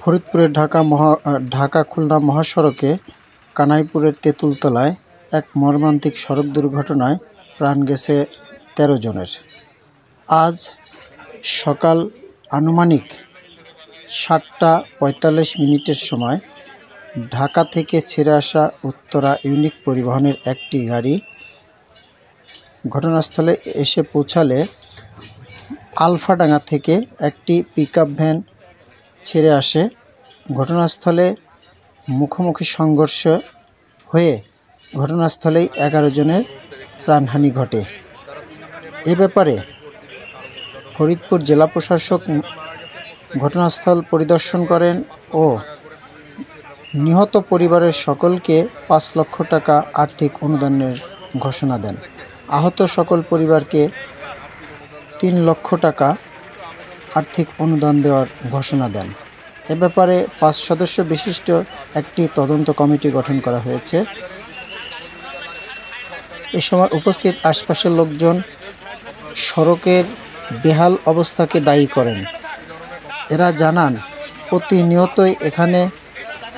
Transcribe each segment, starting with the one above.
ফরিদপুরের ঢাকা খুলনা মহাসড়কে কানাইপুরের তেঁতুলতলায় এক মর্মান্তিক সড়ক দুর্ঘটনায় প্রাণ গেছে ১৩ জনের। আজ সকাল আনুমানিক ৭টা ৪৫ মিনিটের সময় ঢাকা থেকে ছেড়ে আসা উত্তরা ইউনিক পরিবহনের একটি গাড়ি ঘটনাস্থলে এসে পৌঁছালে আলফাডাঙ্গা থেকে একটি পিকআপ ভ্যান ছেড়ে আসে। ঘটনাস্থলে মুখোমুখি সংঘর্ষ হয়ে ঘটনাস্থলেই ১১ জনের প্রাণহানি ঘটে। এ ব্যাপারে ফরিদপুর জেলা প্রশাসক ঘটনাস্থল পরিদর্শন করেন ও নিহত পরিবারের সকলকে ৫ লক্ষ টাকা আর্থিক অনুদানের ঘোষণা দেন। আহত সকল পরিবারকে ৩ লক্ষ টাকা আর্থিক অনুদান দেওয়ার ঘোষণা দেন। এ ব্যাপারে ৫ সদস্য বিশিষ্ট একটি তদন্ত কমিটি গঠন করা হয়েছে। এ সময় উপস্থিত আশপাশের লোকজন সড়কের বেহাল অবস্থাকে দায়ী করেন। এরা জানান, প্রতিনিয়তই এখানে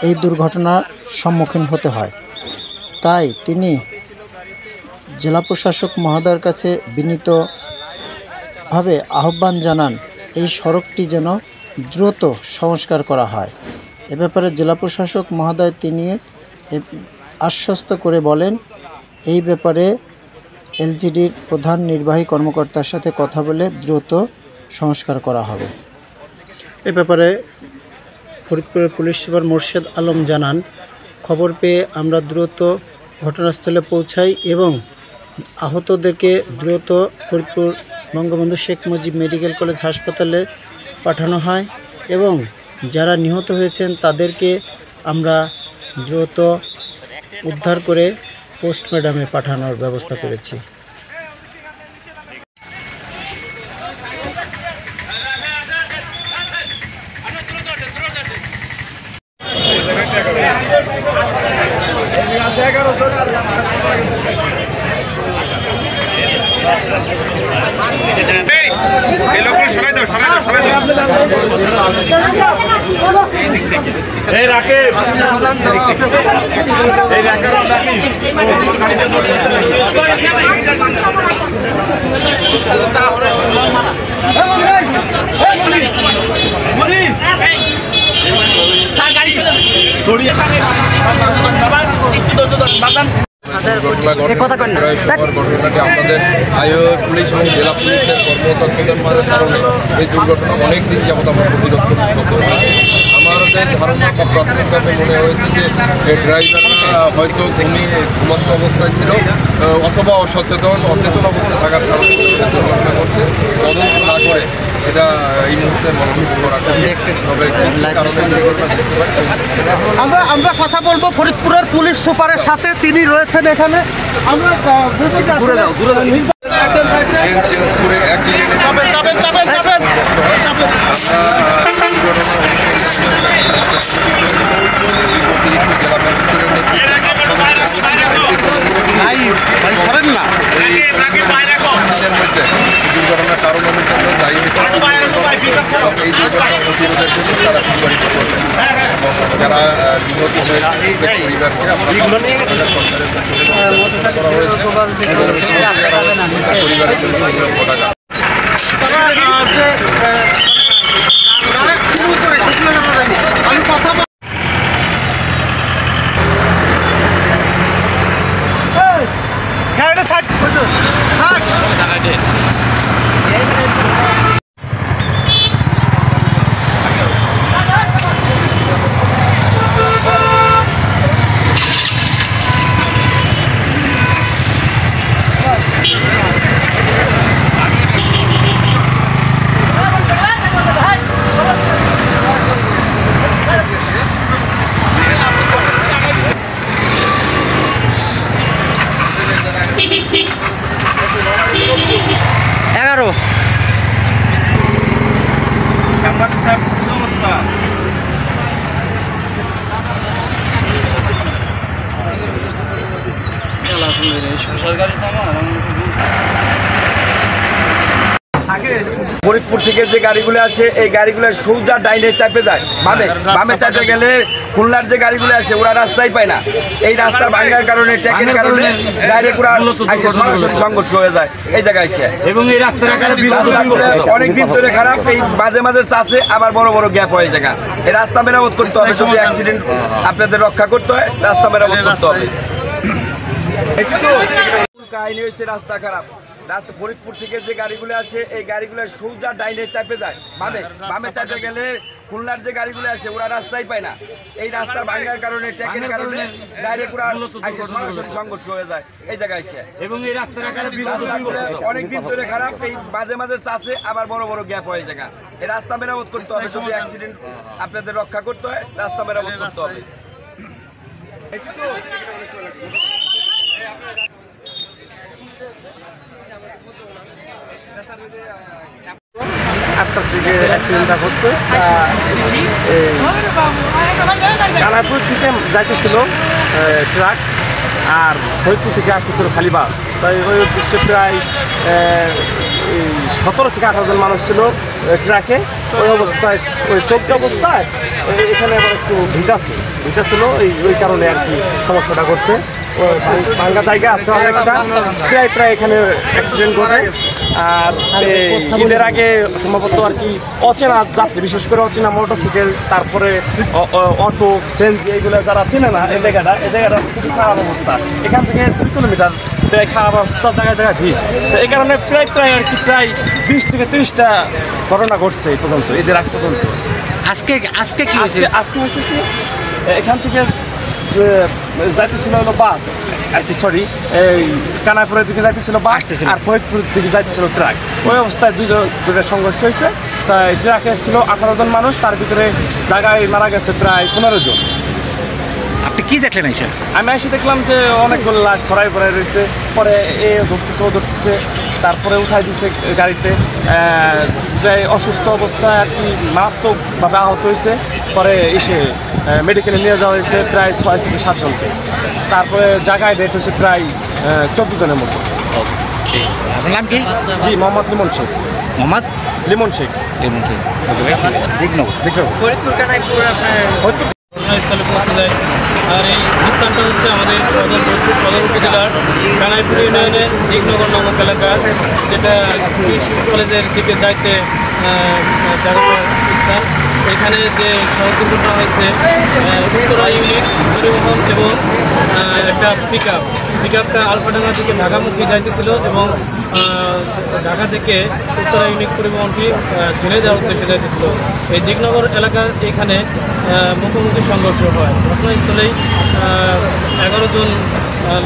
এই দুর্ঘটনার সম্মুখীন হতে হয়। তাই তিনি জেলা প্রশাসক মহোদয়ের কাছে বিনীতভাবে আহ্বান জানান এই সড়কটি যেন দ্রুত সংস্কার করা হয়। এ ব্যাপারে জেলা প্রশাসক মহোদয় তিনি আশ্বস্ত করে বলেন, এই ব্যাপারে এলজিডির প্রধান নির্বাহী কর্মকর্তার সাথে কথা বলে দ্রুত সংস্কার করা হবে। এ ব্যাপারে ফরিদপুরের পুলিশ সুপার মোর্শেদ আলম জানান, খবর পেয়ে আমরা দ্রুত ঘটনাস্থলে পৌঁছাই এবং আহতদেরকে দ্রুত ফরিদপুর বঙ্গবন্ধু শেখ মুজিব মেডিকেল কলেজ হাসপাতালে পাঠানো হয় এবং যারা নিহত হয়েছেন তাদেরকে আমরা দ্রুত উদ্ধার করে পোস্টমর্টমে পাঠানোর ব্যবস্থা করেছি। ঘটনাটি আমাদের পুলিশ এবং জেলা পুলিশের কর্মতৎপরতার কারণে এই দুর্ঘটনা অনেক দিন যাবত আমরা প্রতিরোধ করতে আমাদের ধারণা বা প্রাথমিকভাবে মনে হয়েছে যে ড্রাইভাররা হয়তো ঘুমন্ত অবস্থায় ছিল অথবা অচেতন অবস্থায় থাকার কারণে দুর্ঘটনা ঘটছে। তদন্ত না করে এটা এই মুহূর্তে আমরা কথা বলবো ফরিদপুরের পুলিশ সুপারের সাথে, তিনি রয়েছেন এখানে। আমরা দুর্ঘটনার কারণ অনুসন্ধান দায়ী এই দুর্ঘটনা প্রতিরোধের জন্য তারা সুপারিশ করবেন এবং যারা নিহত হয়েছে পরিবারকে পরিবারের জন্য ৩ লক্ষ টাকা। সরকারি ফরিদপুর থেকে যে গাড়িগুলো আসে এই গাড়িগুলো সোজা ডাইনে চাপে যায়, বামে চাপে গেলে খুলনার যে গাড়িগুলো আসে ওরা রাস্তাই পায় না। এই রাস্তা ভাঙার কারণে ট্যাকের কারণে ডাইরেক্ট ওরা সরাসরি সংঘর্ষ হয়ে যায় এই জায়গায় এসে। এবং এই রাস্তাটা অনেকদিন ধরে খারাপ, এই মাঝে মাঝে চাষে আবার বড় বড় গ্যাপ হয়ে জায়গা। এই রাস্তা মেরামত করতে হবে, যদি অ্যাক্সিডেন্ট আপনাদের রক্ষা করতে হয় রাস্তা মেরামত করতে হবে। কাহিনী হচ্ছে রাস্তা খারাপ, রাস্তা ফরিদপুর থেকে যে গাড়িগুলো আসে এই গাড়িগুলো সোজা ডাইনে চাপে যায়, বামে চাপে গেলে খুলনার যে গাড়িগুলো আসে ওরা রাস্তাই পায় না। এই রাস্তা ভাঙার কারণে ট্যাকের কারণে ডাইরেক্ট ওরা সরাসরি সংঘর্ষ হয়ে যায় এই জায়গায় এসে। এবং এই রাস্তাটা অনেকদিন ধরে খারাপ, এই মাঝে মাঝে চাষে আবার বড় বড় গ্যাপ হয়ে জায়গা। এই রাস্তা মেরামত করতে হবে, যদি অ্যাক্সিডেন্ট আপনাদের রক্ষা করতে হয় রাস্তা মেরামত করতে হবে। আটটার দিকে অ্যাক্সিডেন্টটা হচ্ছে। কানাইপুর থেকে যাইতেছিল ট্রাক আর ফরিদপুর থেকে আসতেছিল খালি বাস। তাই ওই উদ্দেশ্যে প্রায় 17 থেকে 18 জন মানুষ ছিল ট্রাকে। ওই অবস্থায় ওই চলতি অবস্থায় এখানে আবার একটু ভিটা ছিল, ওই কারণে আর কি সমস্যাটা করছে। ভাঙ্গা জায়গা আছে অনেকটা, প্রায় এখানে অ্যাক্সিডেন্ট ঘটে। আর ঈদের আগে সম্ভবত আর কি অচেনা যাত্রী, বিশেষ করে অচেনা মোটরসাইকেল, তারপরে অটো, সিএনজি, এইগুলো যারা চেনে না এই জায়গাটা খুব খারাপ অবস্থা। এখান থেকে 2 কিলোমিটার প্রায় খারাপ অবস্থা, জায়গায় ভিড়। তো এই কারণে প্রায় আর কি প্রায় 20 থেকে 30টা ঘটনা ঘটছে এই পর্যন্ত, ঈদের আগ পর্যন্ত। আজকে হচ্ছে কি এখান থেকে যাইতেছিল হলো বাস, সরি এই কানাইপুরের দিকে যাইতেছিল বাস আর ফরিদপুরের দিকে যাইতেছিল ট্রাক। ওই অবস্থায় দুইটা সংঘর্ষ হয়েছে। তাই ট্রাকে ছিল 18 জন মানুষ, তার ভিতরে জায়গায় মারা গেছে প্রায় 15 জন। আপনি কি দেখলেন এসে? আমি এসে দেখলাম যে অনেকগুলো লাশ ছড়াই পড়াই রয়েছে, পরে ধরতেছে, তারপরে উঠাই দিছে গাড়িতে। প্রায় অসুস্থ অবস্থায় আর কি মারাত্মকভাবে আহত হয়েছে। পরে এসে মেডিকেলে নিয়ে যাওয়া হয়েছে প্রায় 6 থেকে 7 জনকে। তারপরে জায়গায় ডেট হয়েছে প্রায় 14 জনের মতো। আপনার নাম কি? জি, মোহাম্মদ লিমন শেখ। মোহাম্মদ লিমন শেখ। ফরিদপুর কানাইপুর ঘটনাস্থলে পৌঁছে যায়। আর এই স্থানটা হচ্ছে আমাদের সদর উপজেলার কানাইপুর ইউনিয়নের দিগনগর নামক এলাকা, যেটা কলেজের দিকে যাইতে জায়গাটার স্থান। এখানে যে সড়ক দুর্ঘটনা হয়েছে, উত্তরা ইউনিট পরিবহন এবং একটা পিকআপটা আলফাডাঙ্গার দিকে ঢাকামুখী যাইতেছিল এবং ঢাকা থেকে উত্তরা ইউনিট পরিবহনটি ঝিনাইদহের উদ্দেশ্যে যাইতেছিল। এই দিগনগর এলাকার এখানে মুখোমুখি সংঘর্ষ হয়। ঘটনাস্থলেই 11 জন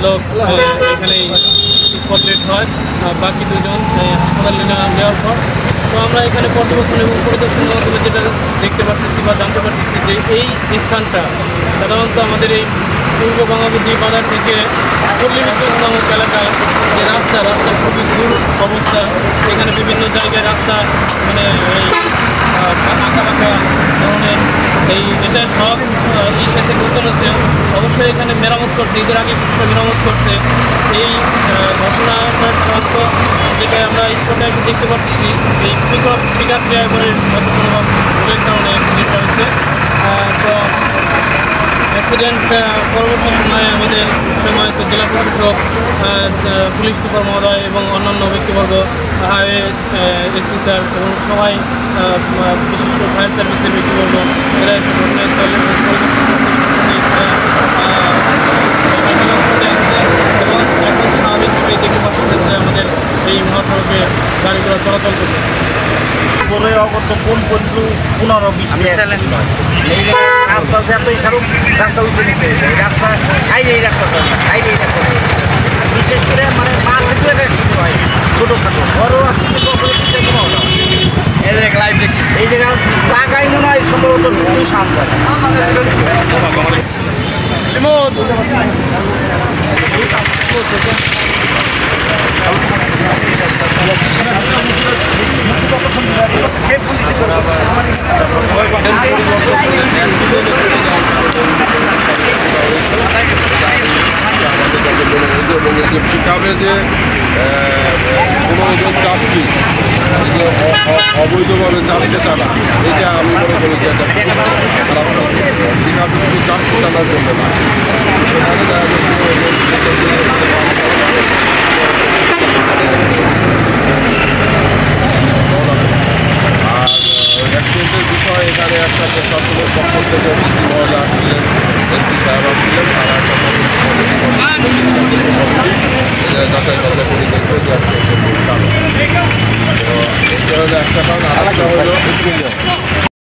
লোক এখানেই স্পট ডেড হয়, বাকি 2 জন হাসপাতালে নেওয়ার পর। তো আমরা এখানে পর্যবেক্ষণ এবং পরিদর্শনের মাধ্যমে যেটা দেখতে পারতেছি বা জানতে পারতেছি যে এই স্থানটা সাধারণত আমাদের এই পূর্ব বাংলাদেশী বাজার থেকে পল্লীবিদ্যুৎ নামক এলাকায় যে রাস্তা খুবই দূর অবস্থা। এখানে বিভিন্ন জায়গায় রাস্তা মানে আঁকা ধরনের এটা সব সাথে গোচর হচ্ছে। অবশ্যই এখানে মেরামত করছে, ঈদের আগে কিছুটা মেরামত করছে। এই ঘটনাটা সাধারণত যেটা আমরা স্পটে দেখতে পাচ্ছি, এই পিকআপ ড্রাইভারের মধ্যপ্রভাব ভুলের কারণে অ্যাক্সিডেন্টটা হয়েছে। তো অ্যাক্সিডেন্ট পরবর্তী সময়ে আমাদের সময়ত জেলা প্রশাসক, পুলিশ সুপার মহোদয় এবং অন্যান্য ব্যক্তিবর্গ, হাইওয়ে এসপি স্যার এবং সবাই, বিশেষ করে ফায়ার সার্ভিসের ব্যক্তিবর্গ, এরা এসে ঘটনাস্থলে পরিদর্শন করছে এবং এখন স্বাভাবিকভাবে দেখতে পাচ্ছেন যে আমাদের এই মহাসড়কে গাড়িগুলো চলাচল করতেছে। পরে অগত কোন পর্যন্ত 15-20 এই রাস্তা এতই সারুক রাস্তা উঠে নিচ্ছে, রাস্তা সাইডেই রাখতে হবে, বিশেষ করে মানে মাছ হয় ছোটোখাটো বড় এই জায়গা টাকাই মনে হয় সম্ভবত খুবই শান্ত। পিকআপে যে 15 জন যাত্রী যে অবৈধভাবে যাচ্ছে টানা, এটা আমি মনে করি যে একটা খারাপ কাজ। ঠিক আছে, শুধু যাচ্ছে টানার জন্য না, সেখানে দেখা আর অ্যাক্সিডেন্টের বিষয়ে এখানে একটা প্রশাসনের পক্ষ থেকে ডিসি মহোদয় আসছিলেন, এসপি সাহেব আসছিলেন, তারা একটা যাচাই করে দেখছে যে অ্যাক্সিডেন্টের কারণ। তো এই কারণে একটা কারণ, আরেকটা হলো